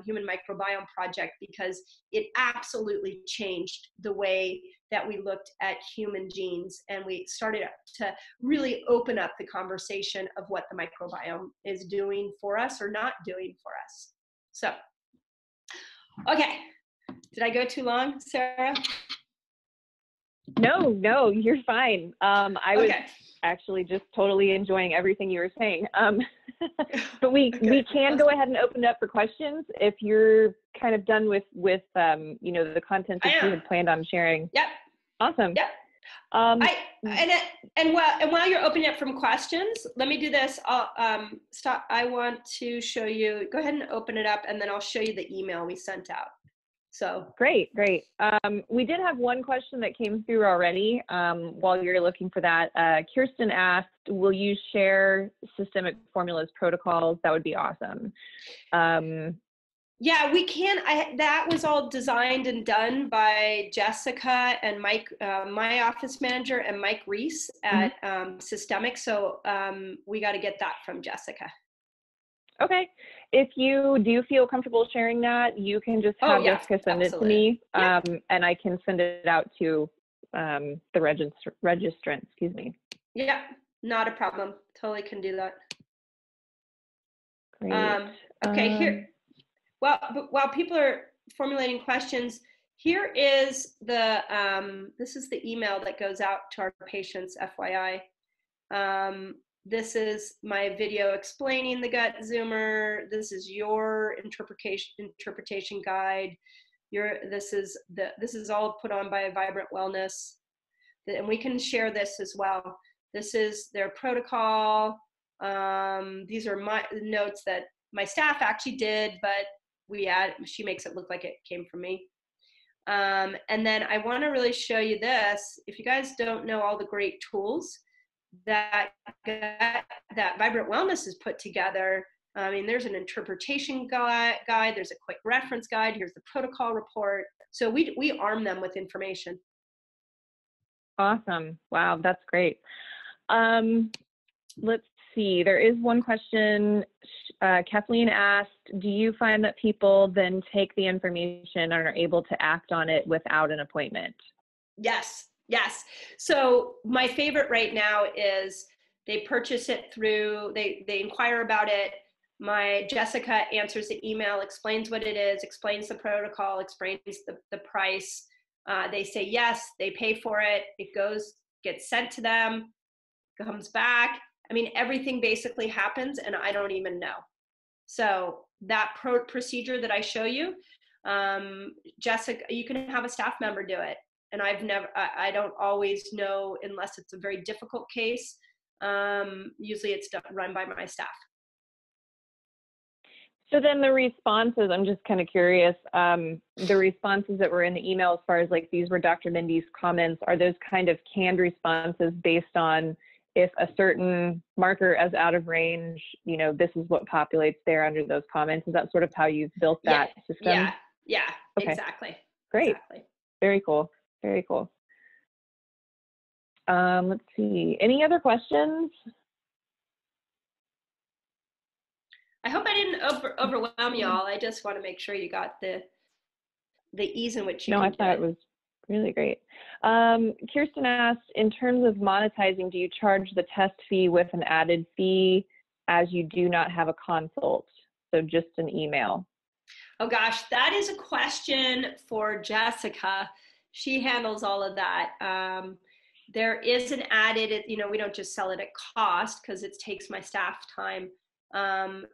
Human Microbiome Project, because it absolutely changed the way that we looked at human genes, and we started to really open up the conversation of what the microbiome is doing for us or not doing for us. So, okay, did I go too long, Sarah? No, you're fine. I was actually just totally enjoying everything you were saying. But we can go ahead and open it up for questions if you're kind of done with you know, the content that you had planned on sharing. Yep. Awesome. Yep. And while you're opening up from questions, let me do this. I'll stop. I want to show you. Go ahead and open it up, and then I'll show you the email we sent out. So great. We did have one question that came through already. While you're looking for that, Kirsten asked, will you share Systemic Formulas protocols? That would be awesome. Yeah, we can. That was all designed and done by Jessica and Mike, my office manager, and Mike Reese at Systemic. So we got to get that from Jessica. Okay. If you do feel comfortable sharing that, you can just have Jessica send it to me, and I can send it out to the registrant, excuse me. Yeah, not a problem. Totally can do that. Great. Okay, here. Well, while people are formulating questions, here is the, this is the email that goes out to our patients, FYI. This is my video explaining the Gut Zoomer. This is your interpretation guide. This is all put on by Vibrant Wellness, and we can share this as well. This is their protocol. These are my notes that my staff actually did, but she makes it look like it came from me. And then I want to really show you this. If you guys don't know all the great tools that Vibrant Wellness has put together, I mean, there's an interpretation guide, there's a quick reference guide, here's the protocol report. So we arm them with information. Awesome. Wow, that's great. Let's see, there is one question. Kathleen asked, do you find that people then take the information and are able to act on it without an appointment? Yes. So my favorite right now is they purchase it through, they inquire about it. My Jessica answers the email, explains what it is, explains the protocol, explains the price. They say yes, they pay for it. It gets sent to them, comes back. I mean, everything basically happens and I don't even know. So that procedure that I show you, Jessica, you can have a staff member do it. And I don't always know unless it's a very difficult case. Usually it's run by my staff. So then the responses, I'm just kind of curious, the responses that were in the email as far as like these were Dr. Mindy's comments, are those kind of canned responses based on if a certain marker is out of range, you know, this is what populates there under those comments? Is that sort of how you've built that system? Yeah, Okay. exactly. Great. Exactly. Very cool. Very cool. Let's see. Any other questions? I hope I didn't overwhelm y'all. I just want to make sure you got the ease in which you No, I can do thought it. it was really great. Kirsten asked, in terms of monetizing, do you charge the test fee with an added fee as you do not have a consult? So just an email. Oh gosh, that is a question for Jessica. She handles all of that. There is an added, you know, we don't just sell it at cost because it takes my staff time.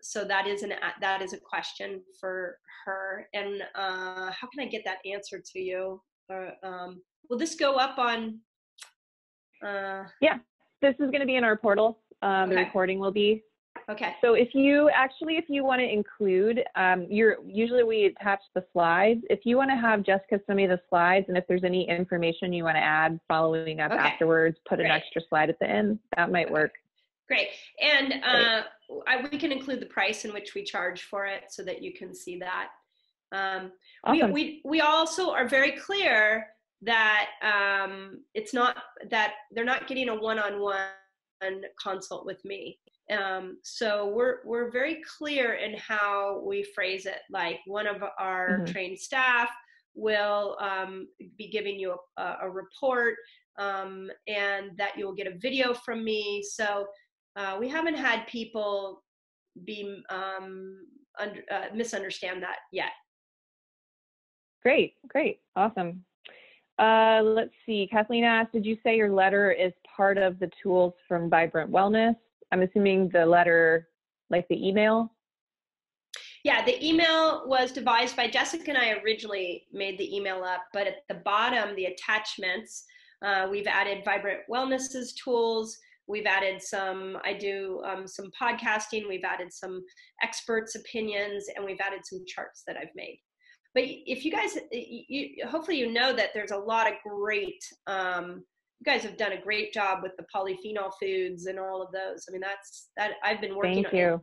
So that is a question for her. And how can I get that answer to you? Will this go up on? Yeah, this is going to be in our portal. The Okay. recording will be. Okay. So if you want to include, usually we attach the slides. If you want to have Jessica send me the slides, and if there's any information you want to add following up afterwards, put an extra slide at the end. That might work. Great. And we can include the price in which we charge for it so that you can see that. Awesome. We also are very clear that it's not that they're not getting a one-on-one consult with me. So we're very clear in how we phrase it. Like one of our trained staff will be giving you a report, and that you'll get a video from me. So we haven't had people be misunderstand that yet. Great, awesome. Let's see. Kathleen asked, did you say your letter is part of the tools from Vibrant Wellness? I'm assuming the letter, like the email? Yeah, the email was devised by Jessica and I originally made the email up, but at the bottom, the attachments, we've added Vibrant Wellness's tools. We've added I do some podcasting. We've added some experts' opinions, and we've added some charts that I've made. But if you guys, hopefully you know that there's a lot of great, you guys have done a great job with the polyphenol foods and all of those. I mean, that I've been working Thank you.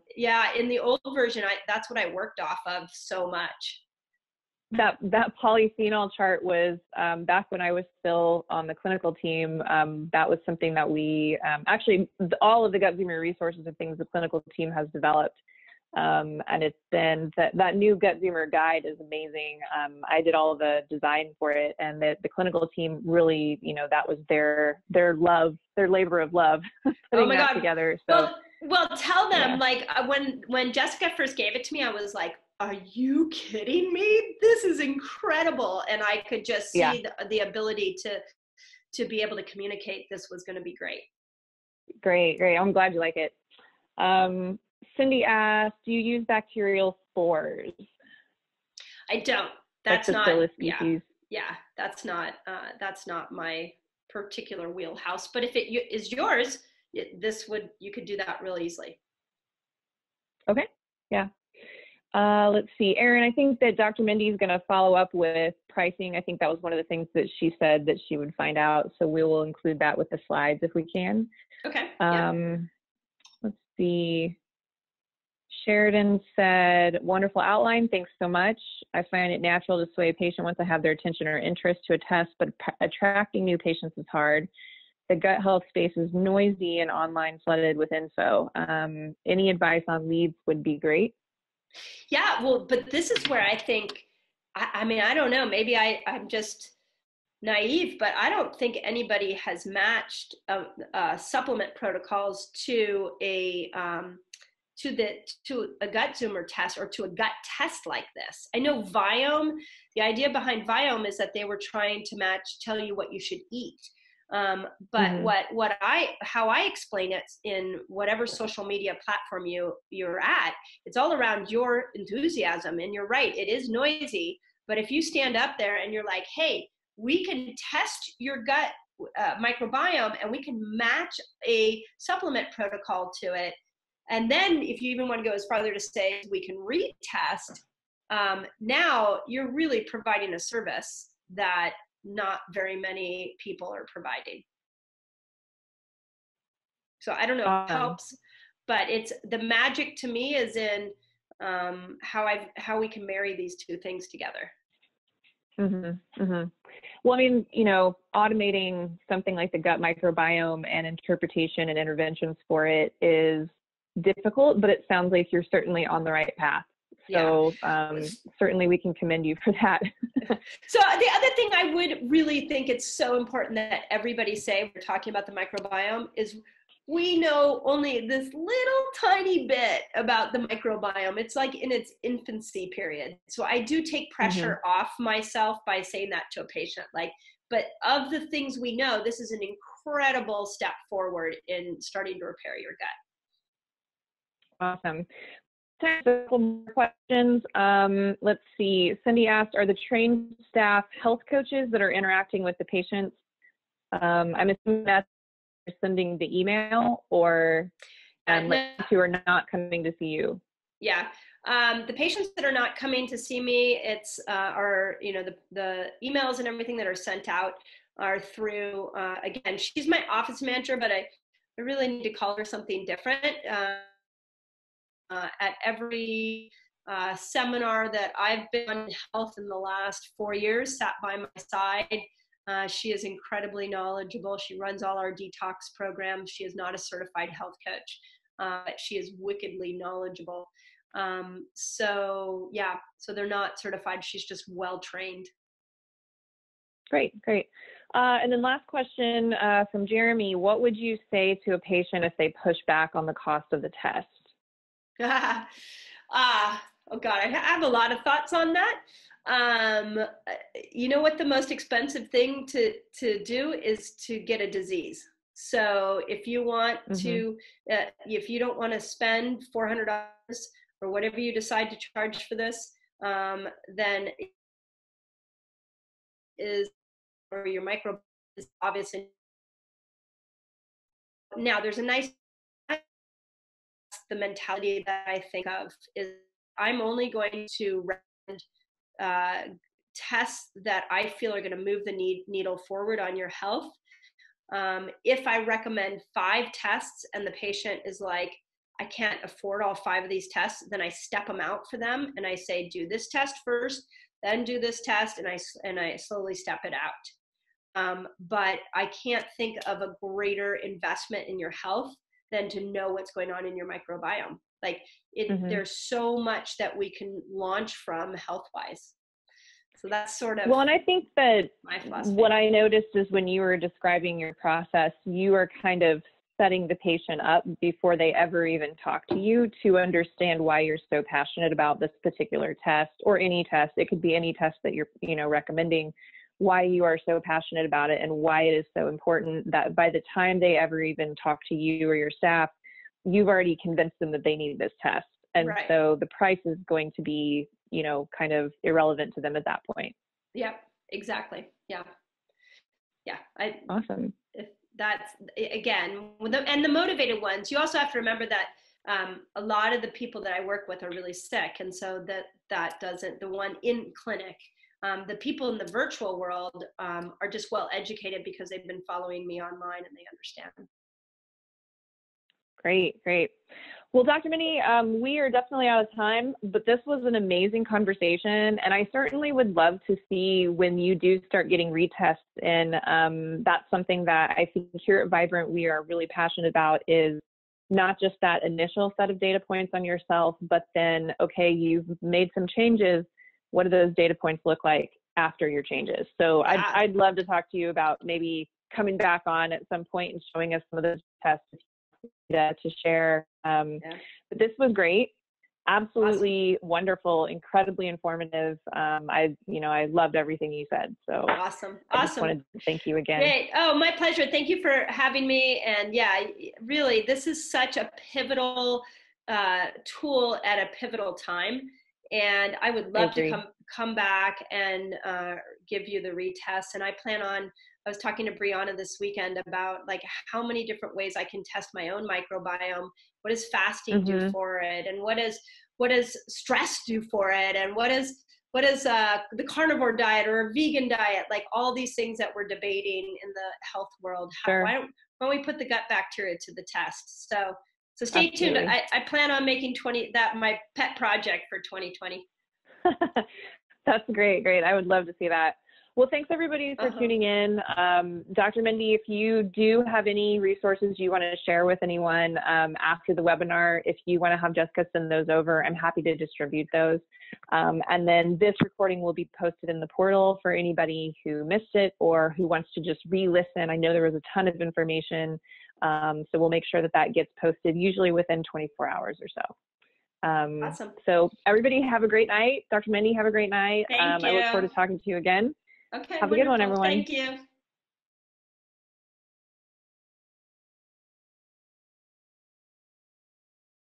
In the old version, that's what I worked off of so much. That polyphenol chart was back when I was still on the clinical team. That was something that we actually, all of the GutZoomer resources and things the clinical team has developed. And it's been that new GutZoomer guide is amazing. I did all of the design for it, and the clinical team really, that was their love, their labor of love, putting that together. So, well, tell them, like when Jessica first gave it to me, I was like, are you kidding me? This is incredible. And I could just see the ability to be able to communicate. This was going to be great. Great. I'm glad you like it. Cindy asked, do you use bacterial spores? I don't. That's not species. Yeah, that's not my particular wheelhouse. But if it is yours, you could do that real easily. Okay. Yeah. Let's see, Erin, I think that Dr. Mindy is going to follow up with pricing. I think that was one of the things that she said that she would find out. So we will include that with the slides if we can. Okay. Let's see. Sheridan said, wonderful outline. Thanks so much. I find it natural to sway a patient once I have their attention or interest to a test, but attracting new patients is hard. The gut health space is noisy and online flooded with info. Any advice on leads would be great. Yeah, well, but this is where I think, I mean, I don't know, maybe I'm just naive, but I don't think anybody has matched supplement protocols to a GutZoomer test or to a gut test like this. I know Viome, the idea behind Viome is that they were trying to tell you what you should eat. But how I explain it in whatever social media platform you're at, it's all around your enthusiasm. And you're right, it is noisy. But if you stand up there and you're like, hey, we can test your gut microbiome and we can match a supplement protocol to it. And then if you even want to go as farther to say we can retest, now you're really providing a service that not very many people are providing. So I don't know if it helps, but it's the magic to me is in how we can marry these two things together. Mm-hmm. Mm-hmm. Well, I mean, you know, automating something like the gut microbiome and interpretation and interventions for it is difficult, but it sounds like you're certainly on the right path. Yeah. So certainly we can commend you for that. So the other thing I would really think it's so important that everybody say, we're talking about the microbiome, is we know only this little tiny bit about the microbiome. It's like in its infancy period. So I do take pressure off myself by saying that to a patient. Like, but of the things we know, this is an incredible step forward in starting to repair your gut. Awesome. Time for a couple more questions. Let's see. Cindy asked, are the trained staff health coaches that are interacting with the patients? I'm assuming that they're sending the email, or No. who are not coming to see you? Yeah. The patients that are not coming to see me, it's the emails and everything that are sent out are through, again, she's my office manager, but I really need to call her something different. At every seminar that I've been on in health in the last 4 years, sat by my side. She is incredibly knowledgeable. She runs all our detox programs. She is not a certified health coach, but she is wickedly knowledgeable. So they're not certified. She's just well trained. Great, great. And then last question from Jeremy, what would you say to a patient if they push back on the cost of the test? Oh God, I have a lot of thoughts on that. You know what the most expensive thing to do is to get a disease. So if you want to, if you don't want to spend $400 or whatever you decide to charge for this, then or your microbiome is obviously. Now there's a nice, the mentality that I think of is I'm only going to recommend tests that I feel are going to move the needle forward on your health. If I recommend 5 tests and the patient is like, I can't afford all 5 of these tests, then I step them out for them and I say, do this test first, then do this test, and I slowly step it out. But I can't think of a greater investment in your health than to know what's going on in your microbiome. Like there's so much that we can launch from health-wise. So that's sort of, well, and I think that my philosophy. What I noticed is when you were describing your process, you are kind of setting the patient up before they ever even talk to you to understand why you're so passionate about this particular test, or any test. It could be any test that you're, recommending, why you are so passionate about it and why it is so important, that by the time they ever even talk to you or your staff, you've already convinced them that they need this test. And so the price is going to be, kind of irrelevant to them at that point. Yep, exactly. Yeah. Awesome. If that's, again, and the motivated ones, you also have to remember that a lot of the people that I work with are really sick. And so that doesn't, the one in clinic, the people in the virtual world are just well educated because they've been following me online and they understand. Great, great. Well, Dr. Mindy, we are definitely out of time, but this was an amazing conversation, and I certainly would love to see when you do start getting retests, and that's something that I think here at Vibrant we are really passionate about, is not just that initial set of data points on yourself, but then, okay, you've made some changes. What do those data points look like after your changes? So I'd love to talk to you about maybe coming back on at some point and showing us some of those tests to share. But this was great. Absolutely wonderful, incredibly informative. I loved everything you said. So awesome. I just wanted to thank you again. Great. Oh, my pleasure. Thank you for having me. And yeah, really, this is such a pivotal tool at a pivotal time. And I would love to come back and give you the retest. And I was talking to Brianna this weekend about like how many different ways I can test my own microbiome. What does fasting do for it? And what does stress do for it? And what is the carnivore diet or a vegan diet? Like all these things that we're debating in the health world. Why don't we put the gut bacteria to the test? So stay tuned. I plan on making that my pet project for 2020. That's great. Great. I would love to see that. Well, thanks everybody for tuning in. Dr. Mindy, if you do have any resources you want to share with anyone after the webinar, if you want to have Jessica send those over, I'm happy to distribute those. And then this recording will be posted in the portal for anybody who missed it or who wants to just re-listen. I know there was a ton of information, so we'll make sure that that gets posted usually within 24 hours or so. Awesome. So everybody have a great night. Dr. Mindy, have a great night. Thank you. I look forward to talking to you again. Okay. Have a good one, everyone. Thank you.